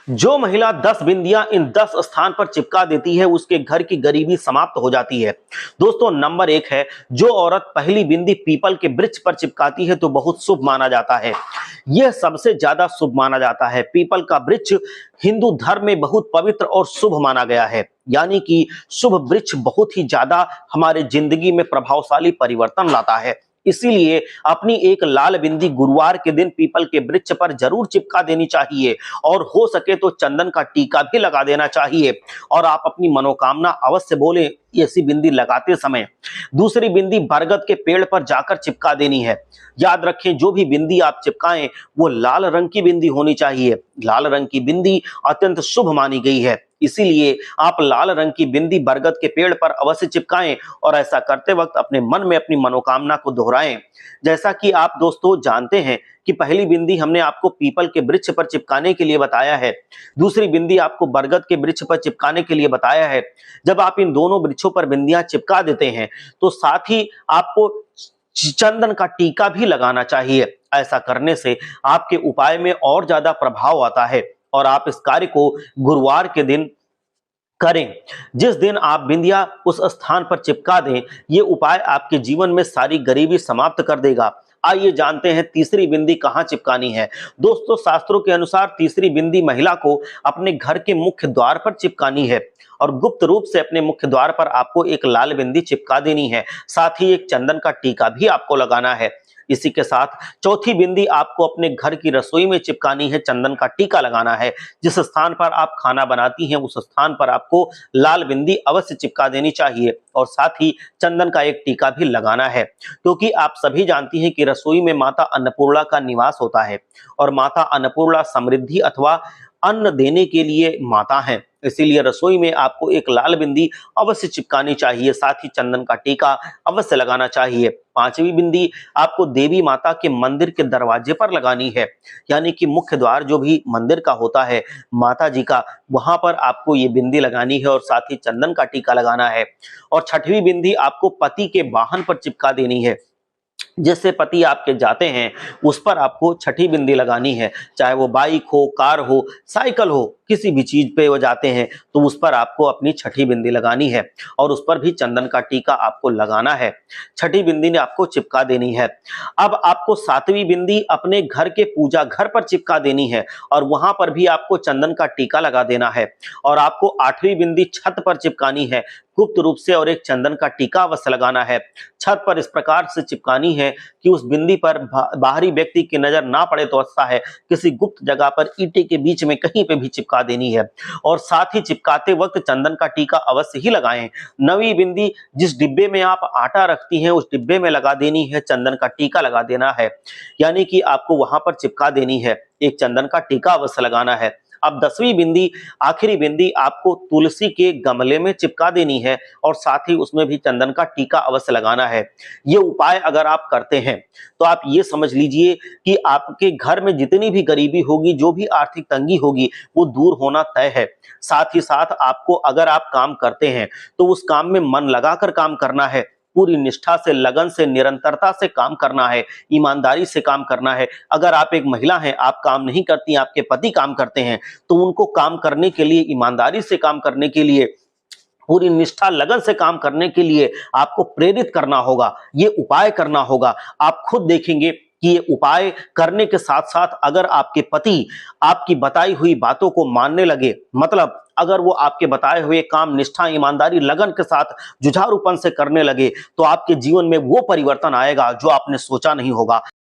जो महिला 10 बिंदियां इन 10 स्थान पर चिपका देती है उसके घर की गरीबी समाप्त हो जाती है। दोस्तों, नंबर 1 है, जो औरत पहली बिंदी पीपल के वृक्ष पर चिपकाती है तो बहुत शुभ माना जाता है। यह सबसे ज्यादा शुभ माना जाता है। पीपल का वृक्ष हिंदू धर्म में बहुत पवित्र और शुभ माना गया है। यानी कि शुभ वृक्ष बहुत ही ज्यादा हमारे जिंदगी में प्रभावशाली परिवर्तन लाता है। इसीलिए अपनी एक लाल बिंदी गुरुवार के दिन पीपल के वृक्ष पर जरूर चिपका देनी चाहिए और हो सके तो चंदन का टीका भी लगा देना चाहिए और आप अपनी मनोकामना अवश्य बोले ऐसी बिंदी लगाते समय। दूसरी बिंदी बरगद के पेड़ पर जाकर चिपका देनी है। याद रखें, जो भी बिंदी आप चिपकाएं वो लाल रंग की बिंदी होनी चाहिए। लाल रंग की बिंदी अत्यंत शुभ मानी गई है, इसीलिए आप लाल रंग की बिंदी बरगद के पेड़ पर अवश्य चिपकाएं और ऐसा करते वक्त अपने मन में अपनी मनोकामना को दोहराएं। जैसा कि आप दोस्तों जानते हैं कि पहली बिंदी हमने आपको पीपल के वृक्ष पर चिपकाने के लिए बताया है, दूसरी बिंदी आपको बरगद के वृक्ष पर चिपकाने के लिए बताया है। जब आप इन दोनों वृक्षों पर बिंदियां चिपका देते हैं तो साथ ही आपको चंदन का टीका भी लगाना चाहिए। ऐसा करने से आपके उपाय में और ज्यादा प्रभाव आता है और आप इस कार्य को गुरुवार के दिन करें। जिस दिन आप बिंदिया उस स्थान पर चिपका दें, ये उपाय आपके जीवन में सारी गरीबी समाप्त कर देगा। आइए जानते हैं तीसरी बिंदी कहां चिपकानी है। दोस्तों, शास्त्रों के अनुसार तीसरी बिंदी महिला को अपने घर के मुख्य द्वार पर चिपकानी है और गुप्त रूप से अपने मुख्य द्वार पर आपको एक लाल बिंदी चिपका देनी है। साथ ही एक चंदन का टीका भी आपको लगाना है। इसी के साथ चौथी बिंदी आपको अपने घर की रसोई में चिपकानी है, चंदन का टीका लगाना है। जिस स्थान पर आप खाना बनाती हैं उस स्थान पर आपको लाल बिंदी अवश्य चिपका देनी चाहिए और साथ ही चंदन का एक टीका भी लगाना है, क्योंकि आप सभी जानती हैं कि रसोई में माता अन्नपूर्णा का निवास होता है और माता अन्नपूर्णा समृद्धि अथवा अन्न देने के लिए माता है। इसीलिए रसोई में आपको एक लाल बिंदी अवश्य चिपकानी चाहिए, साथ ही चंदन का टीका अवश्य लगाना चाहिए। पांचवी बिंदी आपको देवी माता के मंदिर के दरवाजे पर लगानी है, यानी कि मुख्य द्वार जो भी मंदिर का होता है माता जी का, वहां पर आपको ये बिंदी लगानी है और साथ ही चंदन का टीका लगाना है। और छठवीं बिंदी आपको पति के वाहन पर चिपका देनी है। जिससे पति आपके जाते हैं उस पर आपको छठी बिंदी लगानी है, चाहे वो बाइक हो, कार हो, साइकिल हो, किसी भी चीज पे वो जाते हैं तो उस पर आपको अपनी छठी बिंदी लगानी है और उस पर भी चंदन का टीका आपको लगाना है। छठी बिंदी ने आपको चिपका देनी है। अब आपको सातवीं बिंदी अपने घर के पूजा घर पर चिपका देनी है और वहां पर भी आपको चंदन का टीका लगा देना है। और आपको आठवीं बिंदी छत पर चिपकानी है गुप्त रूप से और एक चंदन का टीका अवश्य लगाना है। छत पर इस प्रकार से चिपकानी है कि उस बिंदी पर बाहरी व्यक्ति की नजर ना पड़े तो अच्छा है, किसी गुप्त जगह पर ईंटे के बीच में कहीं पे भी चिपका देनी है और साथ ही चिपकाते वक्त चंदन का टीका अवश्य ही लगाएं। नवीं बिंदी जिस डिब्बे में आप आटा रखती हैं उस डिब्बे में लगा देनी है, चंदन का टीका लगा देना है, यानी कि आपको वहां पर चिपका देनी है, एक चंदन का टीका अवश्य लगाना है। अब 10वीं बिंदी आखिरी बिंदी आपको तुलसी के गमले में चिपका देनी है और साथ ही उसमें भी चंदन का टीका अवश्य लगाना है। ये उपाय अगर आप करते हैं तो आप ये समझ लीजिए कि आपके घर में जितनी भी गरीबी होगी, जो भी आर्थिक तंगी होगी, वो दूर होना तय है। साथ ही साथ आपको अगर आप काम करते हैं तो उस काम में मन लगाकर काम करना है, पूरी निष्ठा से, लगन से, निरंतरता से काम करना है, ईमानदारी से काम करना है। अगर आप एक महिला हैं, आप काम नहीं करती, आपके पति काम करते हैं, तो उनको काम करने के लिए, ईमानदारी से काम करने के लिए, पूरी निष्ठा लगन से काम करने के लिए आपको प्रेरित करना होगा, ये उपाय करना होगा। आप खुद देखेंगे कि ये उपाय करने के साथ साथ अगर आपके पति आपकी बताई हुई बातों को मानने लगे, मतलब अगर वो आपके बताए हुए काम निष्ठा, ईमानदारी, लगन के साथ जुझारूपन से करने लगे, तो आपके जीवन में वो परिवर्तन आएगा जो आपने सोचा नहीं होगा।